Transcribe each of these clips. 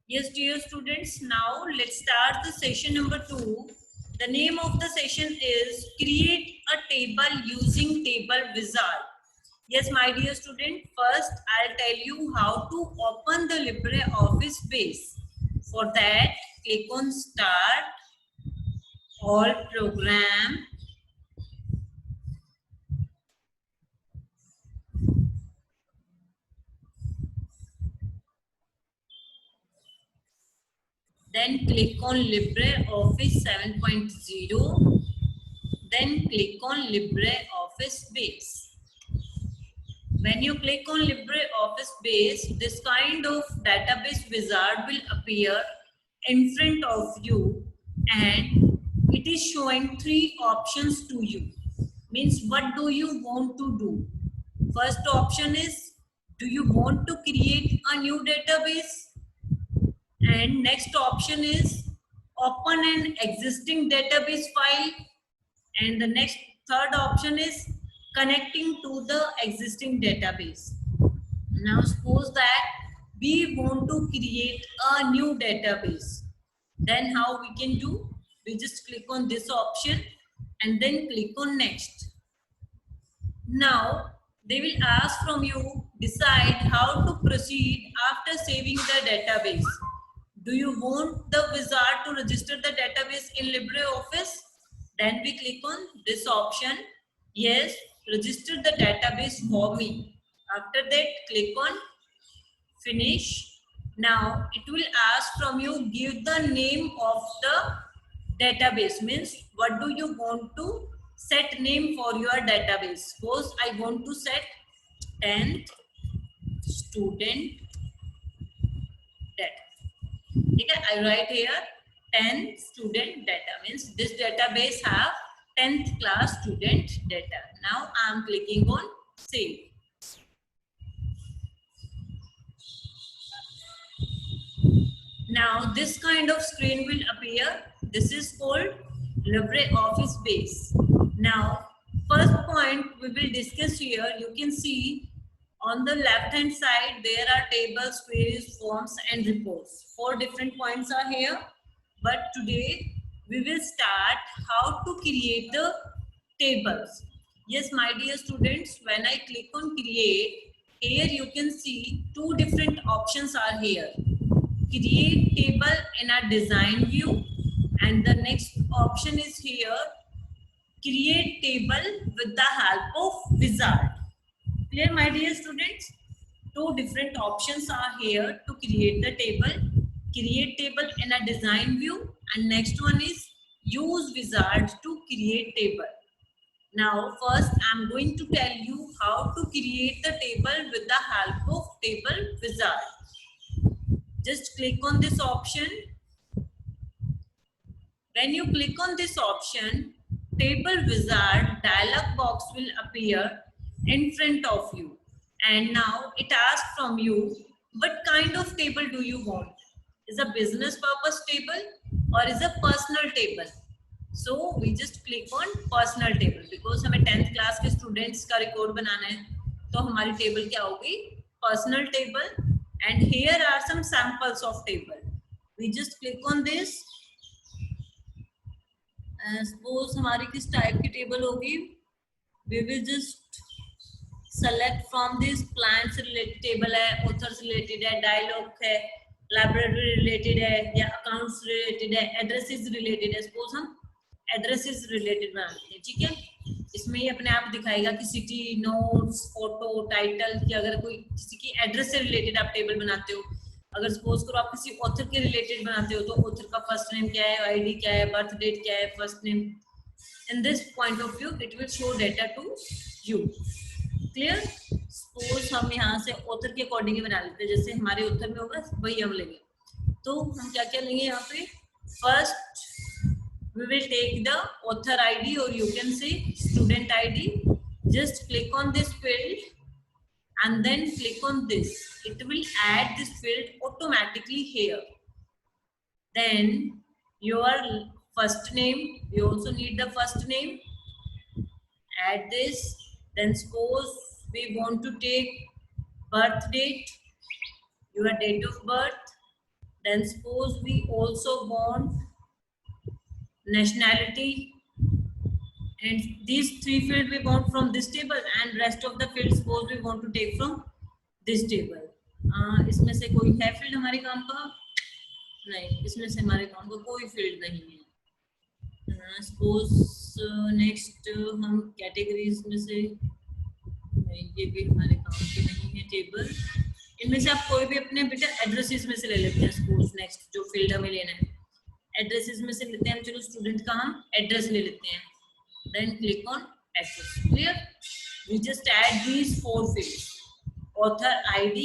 Yes, dear students, now let's start the session number 2. The name of the session is Create a Table Using Table Wizard. Yes, my dear student, first I'll tell you how to open the LibreOffice base. For that, click on Start, All Program. Then click on LibreOffice 7.0. Then click on LibreOffice Base. When you click on LibreOffice Base, this kind of database wizard will appear in front of you and it is showing three options to you. Means what do you want to do? First option is, do you want to create a new database? And next option is, open an existing database file. And the next third option is connecting to the existing database. Now suppose that we want to create a new database. Then how we can do? We just click on this option and then click on next. Now they will ask from you, decide how to proceed after saving the database. Do you want the wizard to register the database in LibreOffice? Then we click on this option. Yes, register the database for me. After that, click on finish. Now it will ask from you, give the name of the database. Means what do you want to set name for your database? Suppose I want to set 10th student data. Okay, I write here 10th student data. Means this database have 10th class student data. Now I am clicking on save. Now this kind of screen will appear. This is called LibreOffice Base. Now first point we will discuss here, you can see on the left hand side there are tables, queries, forms and reports. 4 different points are here. But today we will start how to create the tables. Yes, my dear students, when I click on create, here you can see 2 different options are here. Create table in a design view, and the next option is here, create table with the help of wizard. Clear, my dear students? 2 different options are here to create the table. Create table in a design view, and next one is use wizard to create table. Now first I am going to tell you how to create the table with the help of table wizard. Just click on this option. When you click on this option, table wizard dialog box will appear in front of you. And now it asks from you, what kind of table do you want? Is a business purpose table or is a personal table? So we just click on personal table because हमें 10th class के students का record बनाना है, तो हमारी table क्या होगी? Personal table. And here are some samples of table. We just click on this. Suppose हमारी किस type की table होगी? We will just select from this plants related table है, authors related है, dialogue है, library related है या accounts related है, addresses related है. Suppose हम addresses related बनाते हैं, ठीक है? इसमें ही अपने आप दिखाएगा कि सिटी, नोट्स, फोटो, टाइटल कि अगर कोई किसी की एड्रेस से रिलेटेड आप टेबल बनाते हो. अगर सपोज करो आप किसी ऑथर के रिलेटेड बनाते हो तो ऑथर का फर्स्ट नेम क्या है, आईडी क्या है, बर्थ डेट क्या है, first name. In this point of view it will show data to you. Clear? Suppose हम यहाँ से ऑथर के अकॉर्डिंग ही बना लेते हैं, जैसे हमारे ऑथर में होगा वही हम लेंगे. तो हम क्या क्या लेंगे यहाँ पे? First we will take the author ID or you can say student ID. Just click on this field and then click on this. It will add this field automatically here. Then your first name, we also need the first name. Add this. Then suppose we want to take birth date, your date of birth. Then suppose we also want nationality, and these 3 fields we want from this table, and rest of the fields suppose we want to take from this table. इसमें से कोई है field हमारे काम का? नहीं, इसमें से हमारे काम का कोई फील्ड नहीं है. सपोज नेक्स्ट हम कैटेगरीज में से, ये भी हमारे काम के नहीं है टेबल. इनमें से आप कोई भी अपने बेटा एड्रेसेस में से ले लेते हैं. सपोज नेक्स्ट जो फील्ड हमें लेना है एड्रेसेस में से लेते हैं. चलो स्टूडेंट का हम एड्रेस ले लेते हैं. Then click on address. Clear? We just add these 4 fields: author ID,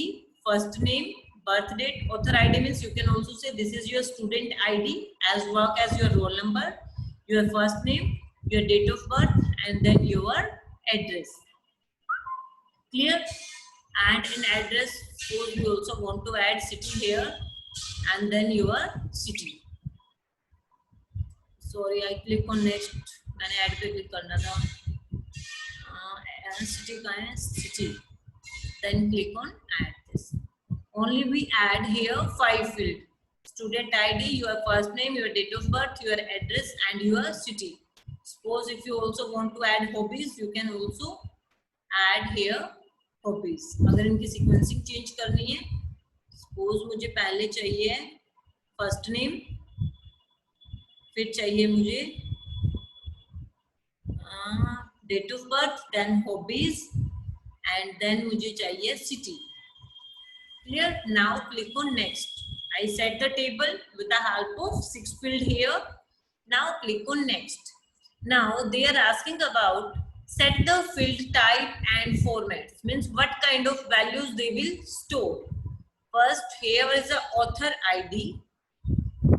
first name, birth date. Author ID means you can also say this is your student ID as well as your roll number, your first name, your date of birth, and then your address. Clear? And in address, suppose we also want to add city here, and then your city. Sorry, I click on next. मैंने add पे click करना था. City का है city. Then click on add this. Only we add here 5 fields: student ID, your first name, your date of birth, your address, and your city. Suppose if you also want to add hobbies, you can also add here hobbies. अगर इनकी sequencing change करनी है, suppose मुझे पहले चाहिए first name, फिर चाहिए मुझे date of birth, then hobbies, and then मुझे चाहिए city. Clear? Now click on next. I set the table with the help of 6 field here. Now click on next. Now they are asking about set the field type and formats, means what kind of values they will store. First, here is the author ID.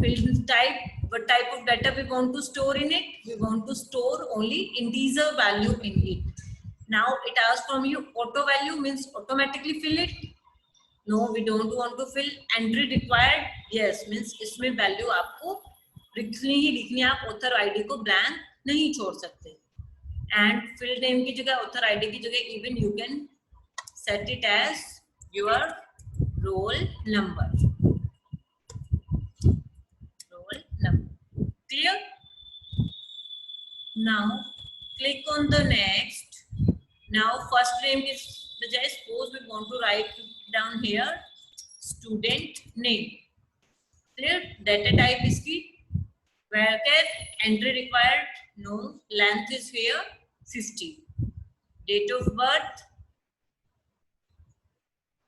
Field type, what type of data we want to store in it? We want to store only integer value in it. Now it asks from you auto value, means automatically fill it. No, we don't want to fill. Entry required, yes, means इसमें value आपको लिखनी ही लिखनी है. आप author ID को blank नहीं छोड़ सकते. And field name की जगह, author ID की जगह even you can set it as your roll number. Clear? Now click on the next. Now first name is, suppose we want to write down here student name. Clear? Data type is key. Where entry required, no. Length is here 50. Date of birth,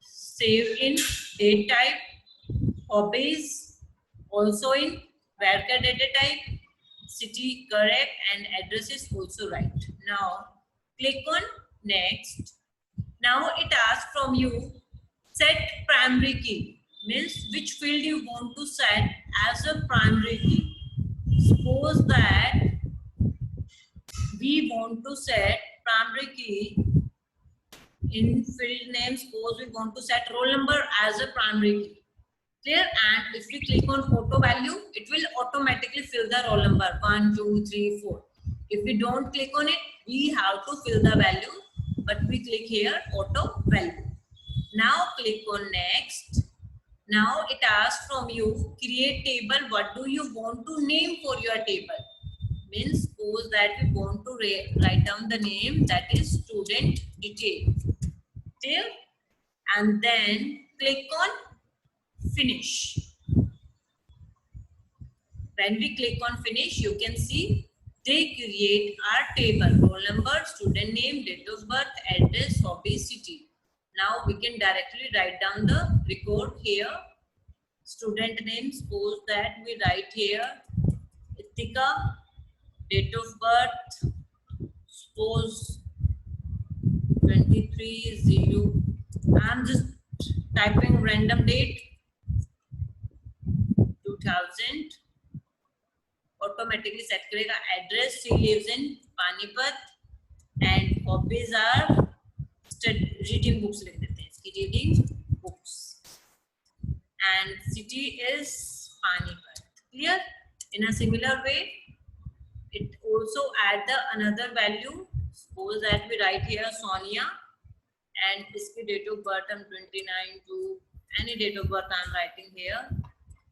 save in date type. Hobbies also in where data type. City correct, and address is also right. Now click on next. Now it asks from you set primary key, means which field you want to set as a primary key. Suppose that we want to set primary key in field name. Suppose we want to set roll number as a primary key. Clear? And if we click on auto value, it will automatically fill the roll number 1, 2, 3, 4. If we don't click on it, we have to fill the value, but we click here auto value. Now click on next. Now it asks from you create table. What do you want to name for your table? Means suppose that we want to write down the name, that is student detail. Clear? And then click on finish. When we click on finish, you can see they create our table: roll number, student name, date of birth, address, hobby, city. Now we can directly write down the record here. Student name, suppose that we write here Itika, date of birth, suppose 23/0. I'm just typing random date 2000. Automatically set करेगा. Address, she lives in Panipat, and hobbies are reading books. लिख देते हैं इसकी reading books, and city is Panipat. Clear? In a similar way, it also add the another value. Suppose that we write here Sonia, and इसकी date of birth I'm 29 to any date of birth I'm writing here.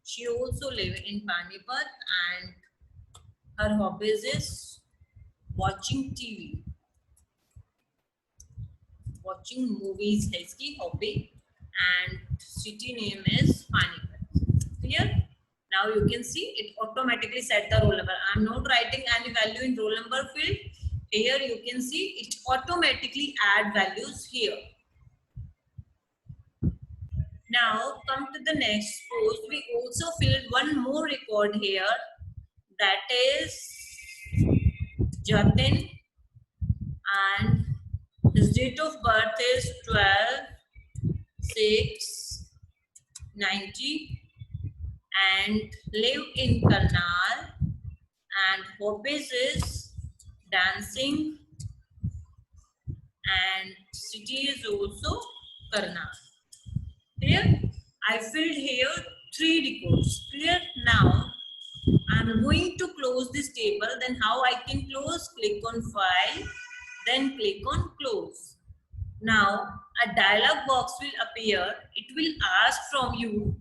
She also live in Panipat and her hobbies is watching TV. Watching movies है इसकी hobby and city name is Panipat. Clear? Now you can see it automatically set the roll number. I am not writing any value in roll number field. Here you can see it automatically add values here. Now come to the next. Suppose we also filled one more record here. That is Jatin, and his date of birth is 12/6/90 and live in Karnal, and hobbies is dancing and city is also Karnal. Clear? I filled here 3 records. Clear? Now I'm going to close this table. Then how I can close? Click on file, then click on close. Now a dialog box will appear. It will ask from you,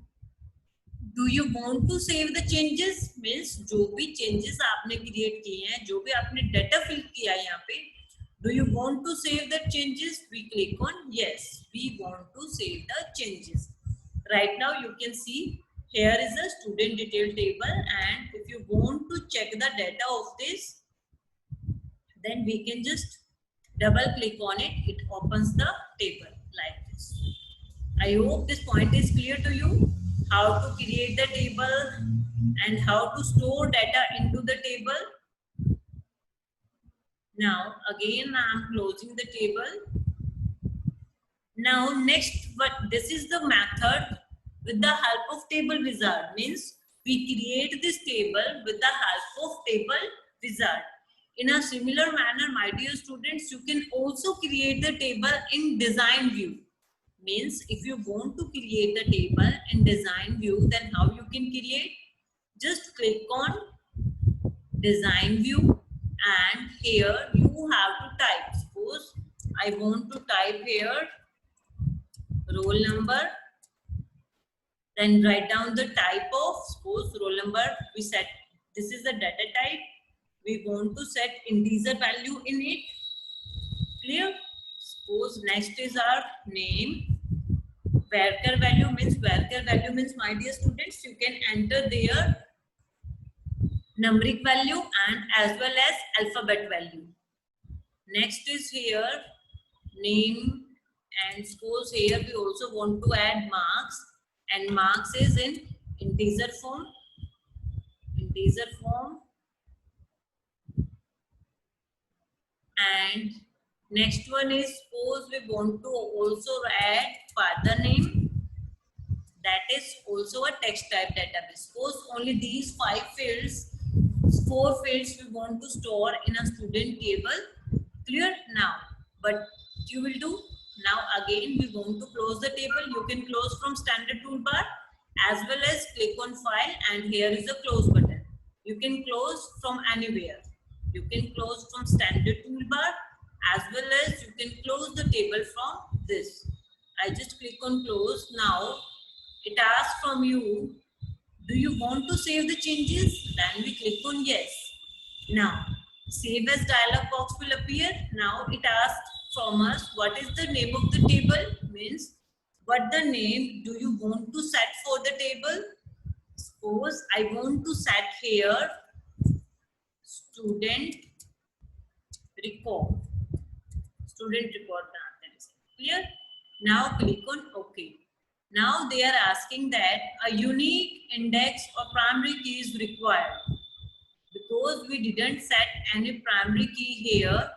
do you want to save the changes? Means जो भी changes आपने create किए हैं, जो भी आपने data fill किया है यहाँ पे, do you want to save the changes? We click on yes. We want to save the changes. Right now you can see here is a student detail table, and if you want to check the data of this, then we can just double click on it. It opens the table like this. I hope this point is clear to you. How to create the table and how to store data into the table. Now again I am closing the table. Now next, but this is the method with the help of table wizard. Means we create this table with the help of table wizard. In a similar manner, my dear students, you can also create the table in design view. Means if you want to create the table in design view, then how you can create? Just click on design view, and here you have to type. Suppose I want to type here roll number, then write down the type of, suppose roll number, we set, this is the data type, we want to set integer value in it. Clear? Suppose next is our name. Varchar value means my dear students, you can enter their numeric value and as well as alphabet value. Next is here name, and suppose here we also want to add marks, and marks is in integer form. And next one is, suppose we want to also add father name, that is also a text type database. Suppose only these 4 fields we want to store in a student table. Clear? Now but you will do, now again we want to close the table. You can close from standard toolbar as well as click on file, and here is a close button. You can close from anywhere. You can close from standard toolbar as well as you can close the table from this. I just click on close. Now it asks from you, do you want to save the changes? Then we click on yes. Now save as dialog box will appear. Now it asks from us, what is the name of the table? Means what the name do you want to set for the table? Suppose I want to set here student record. Clear? Now click on OK. Now they are asking that a unique index or primary key is required. Because we didn't set any primary key here,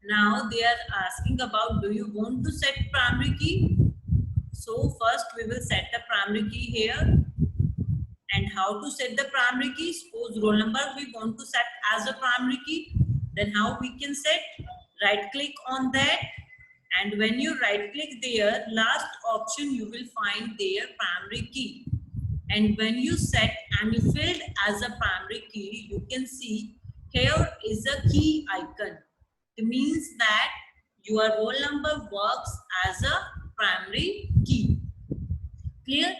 now they are asking about, do you want to set primary key? So first we will set the primary key here. And how to set the primary key? Suppose roll number we want to set as a primary key. Then how we can set? Right click on that, and when you right click there, last option you will find their primary key. And when you set any field as a primary key, you can see here is a key icon. It means that your roll number works as a primary key. Clear?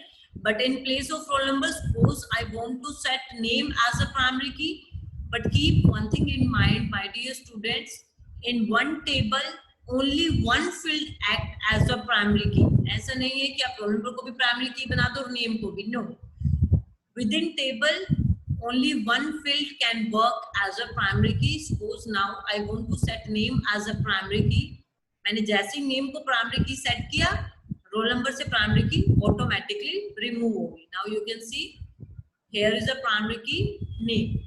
But in place of roll number, suppose I want to set name as a primary key. But keep one thing in mind, my dear students, in one table only one field act as a primary key. ऐसा नहीं है कि आप roll number को भी primary key बना दो और name को भी, no. Within table only one field can work as a primary key. Suppose now I want to set name as a primary key. मैंने जैसे ही name को primary key set किया, roll number से primary key automatically remove होगी. Now you can see here is a primary key name.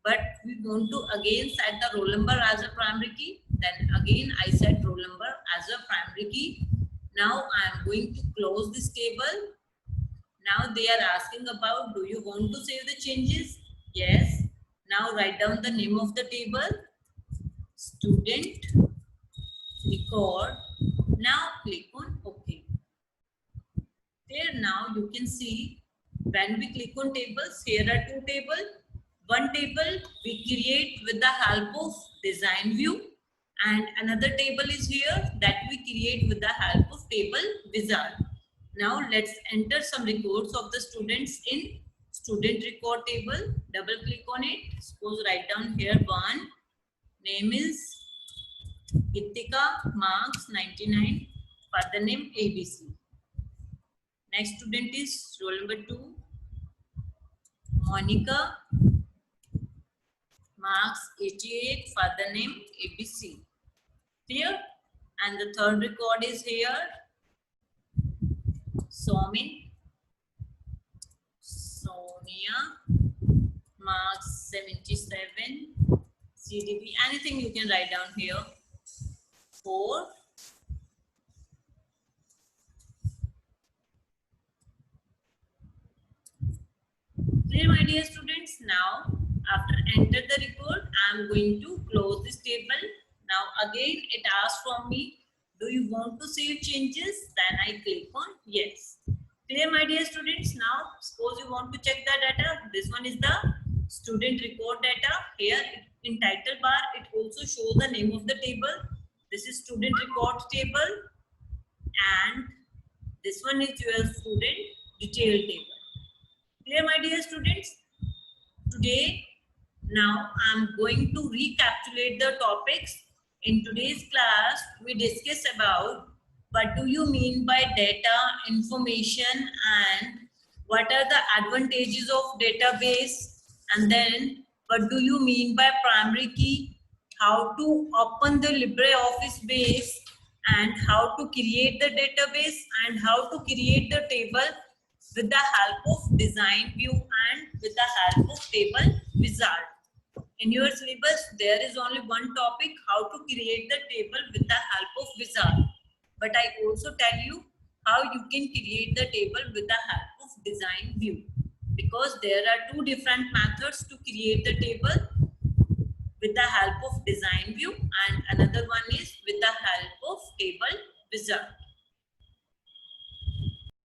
But we want to again set the roll number as a primary key. Then again I set roll number as a primary key. Now I am going to close this table. Now they are asking about, do you want to save the changes? Yes. Now write down the name of the table. Student record. Now click on OK. There now you can see when we click on tables, here are two tables. One table we create with the help of design view, and another table is here that we create with the help of table wizard. Now let's enter some records of the students in student record table. Double click on it. Suppose write down here one. Name is Gitika, marks 99, father name ABC. Next student is roll number 2, Monica, marks 88, father name ABC. Clear? And the third record is here. Somin, Sonia, marks 77, CDB, anything you can write down here. 4. Clear, my dear students? Now, after enter the record, I am going to close this table. Now again, it asks from me, do you want to save changes? Then I click on yes. Clear, my dear students? Now, suppose you want to check the data. This one is the student record data. Here in title bar, it also shows the name of the table. This is student record table. And this one is your student detail table. Clear, my dear students? Today, now I am going to recapitulate the topics. In today's class, we discuss about what do you mean by data, information, and what are the advantages of database, and then what do you mean by primary key, how to open the LibreOffice base, and how to create the database, and how to create the table with the help of design view and with the help of table wizard. In your syllabus, there is only one topic, how to create the table with the help of wizard. But I also tell you how you can create the table with the help of design view. Because there are two different methods to create the table with the help of design view, and another one is with the help of table wizard.